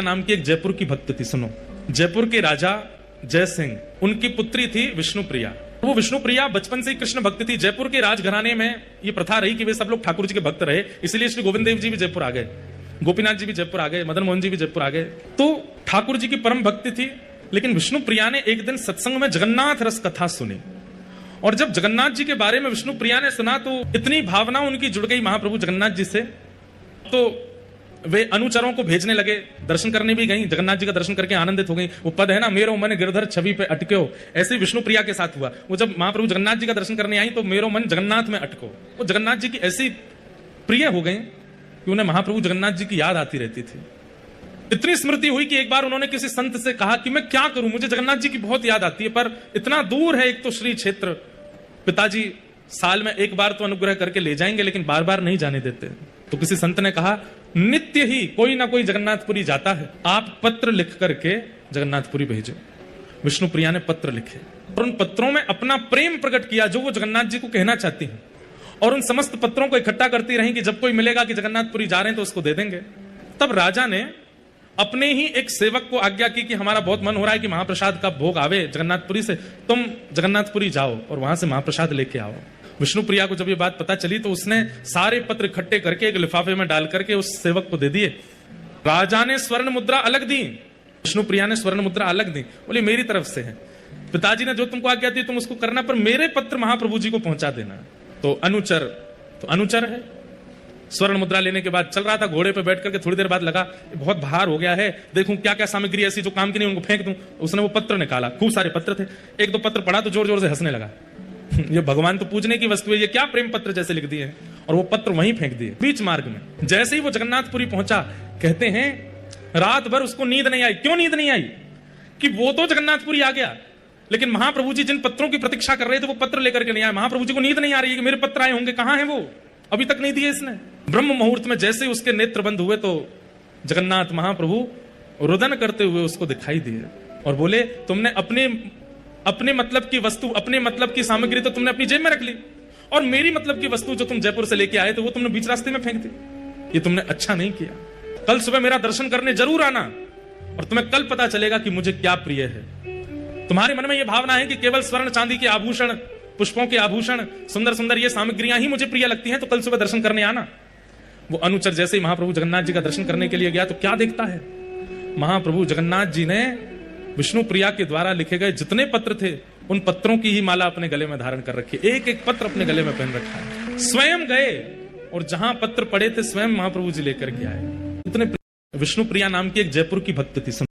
नाम की एक जयपुर की भक्त थी। सुनो, जयपुर के राजा जय सिंह, उनकी पुत्री थी विष्णुप्रिया। वो विष्णुप्रिया बचपन से ही कृष्ण भक्त थी। जयपुर के राजघराने में ये प्रथा रही कि वे सब लोग ठाकुर जी के भक्त रहे, इसलिए श्री गोविंद देव जी भी जयपुर आ गए, गोपीनाथ जी भी जयपुर आ गए, मदन मोहन जी भी जयपुर आ गए। तो ठाकुर जी की परम भक्ति थी। लेकिन विष्णुप्रिया ने एक दिन सत्संग में जगन्नाथ रस कथा सुनी, और जब जगन्नाथ जी के बारे में विष्णुप्रिया ने सुना तो इतनी भावना उनकी जुड़ गई महाप्रभु जगन्नाथ जी से, तो वे अनुचरों को भेजने लगे। दर्शन करने भी गई, जगन्नाथ जी का दर्शन करके आनंदित हो गई। वो पद है ना, मेरो मन गिरधर छवि पे अटक्यो, ऐसे विष्णुप्रिया के साथ हुआ। वो जब महाप्रभु जगन्नाथ जी का दर्शन करने आई तो मेरो मन जगन्नाथ में अटको। वो जगन्नाथ जी की ऐसी प्रिय हो गई कि उन्हें महाप्रभु जगन्नाथ जी की याद आती रहती थी। इतनी स्मृति हुई कि एक बार उन्होंने किसी संत से कहा कि मैं क्या करूं, मुझे जगन्नाथ जी की बहुत याद आती है, पर इतना दूर है, एक तो श्री क्षेत्र, पिताजी साल में एक बार तो अनुग्रह करके ले जाएंगे लेकिन बार बार नहीं जाने देते। तो किसी संत ने कहा, नित्य ही कोई ना कोई जगन्नाथपुरी जाता है, आप पत्र लिख करके जगन्नाथपुरी भेजो। विष्णुप्रिया ने पत्र लिखे और उन पत्रों में अपना प्रेम प्रकट किया जो वो जगन्नाथ जी को कहना चाहती हैं, और उन समस्त पत्रों को इकट्ठा करती रही कि जब कोई मिलेगा कि जगन्नाथपुरी जा रहे हैं तो उसको दे देंगे। तब राजा ने अपने ही एक सेवक को आज्ञा की कि हमारा बहुत मन हो रहा है कि महाप्रसाद का भोग आवे जगन्नाथपुरी से, तुम जगन्नाथपुरी जाओ और वहां से महाप्रसाद लेके आओ। विष्णुप्रिया को जब ये बात पता चली तो उसने सारे पत्र इकट्ठे करके एक लिफाफे में डाल करके उस सेवक को दे दिए। राजा ने स्वर्ण मुद्रा अलग दी, विष्णुप्रिया ने स्वर्ण मुद्रा अलग दी। बोली मेरी तरफ से है, पिताजी ने जो तुमको आज्ञा दी तुम उसको करना, पर मेरे पत्र महाप्रभु जी को पहुंचा देना। तो अनुचर है। स्वर्ण मुद्रा लेने के बाद चल रहा था, घोड़े पे बैठ करके थोड़ी देर बाद लगा बहुत भार हो गया है, देखूं क्या क्या सामग्री ऐसी जो काम की नहीं उनको फेंक दूं। उसने वो पत्र निकाला, खूब सारे पत्र थे। एक दो पत्र पढ़ा तो जोर जोर से हंसने लगा। ये भगवान तो पूजने की वस्तु है, ये क्या प्रेम पत्र जैसे लिख दिए हैं, और वो पत्र वहीं फेंक दिए बीच मार्ग में। जैसे ही वो जगन्नाथपुरी पहुंचा, कहते हैं रात भर उसको नींद नहीं आई। क्यों नींद नहीं आई? कि वो तो जगन्नाथपुरी आ गया, लेकिन महाप्रभु जी जिन पत्रों की प्रतीक्षा कर रहे थे वो पत्र लेकर के नहीं आए। महाप्रभु जी को नींद नहीं आ रही है कि मेरे पत्र आए होंगे, कहां है वो, अभी तक नहीं दिए इसने। ब्रह्म मुहूर्त में जैसे ही उसके नेत्र बंद हुए तो जगन्नाथ महाप्रभु रुदन करते हुए उसको दिखाई दिए और बोले, तुमने अपने मतलब की वस्तु, अपने मतलब की सामग्री तो तुमने अपनी जेब में रख ली, और मेरी मतलब की वस्तु जो तुम जयपुर से लेके आए थे वो तुमने बीच रास्ते में फेंक दी। ये तुमने अच्छा नहीं किया। कल सुबह मेरा दर्शन करने जरूर आना और तुम्हें कल पता चलेगा कि मुझे क्या प्रिय है। तुम्हारे मन में यह भावना है कि केवल स्वर्ण चांदी के आभूषण, पुष्पों के आभूषण, सुंदर सुंदर ये सामग्रियां ही मुझे प्रिय लगती हैं, तो कल सुबह दर्शन करने आना। वो अनुचर जैसे ही महाप्रभु जगन्नाथ जी का दर्शन करने के लिए गया तो क्या देखता है, महाप्रभु जगन्नाथ जी ने विष्णुप्रिया के द्वारा लिखे गए जितने पत्र थे उन पत्रों की ही माला अपने गले में धारण कर रखी, एक एक पत्र अपने गले में पहन रखा है। स्वयं गए और जहां पत्र पड़े थे स्वयं महाप्रभु जी लेकर के आए। इतने विष्णुप्रिया नाम की एक जयपुर की भक्त थी।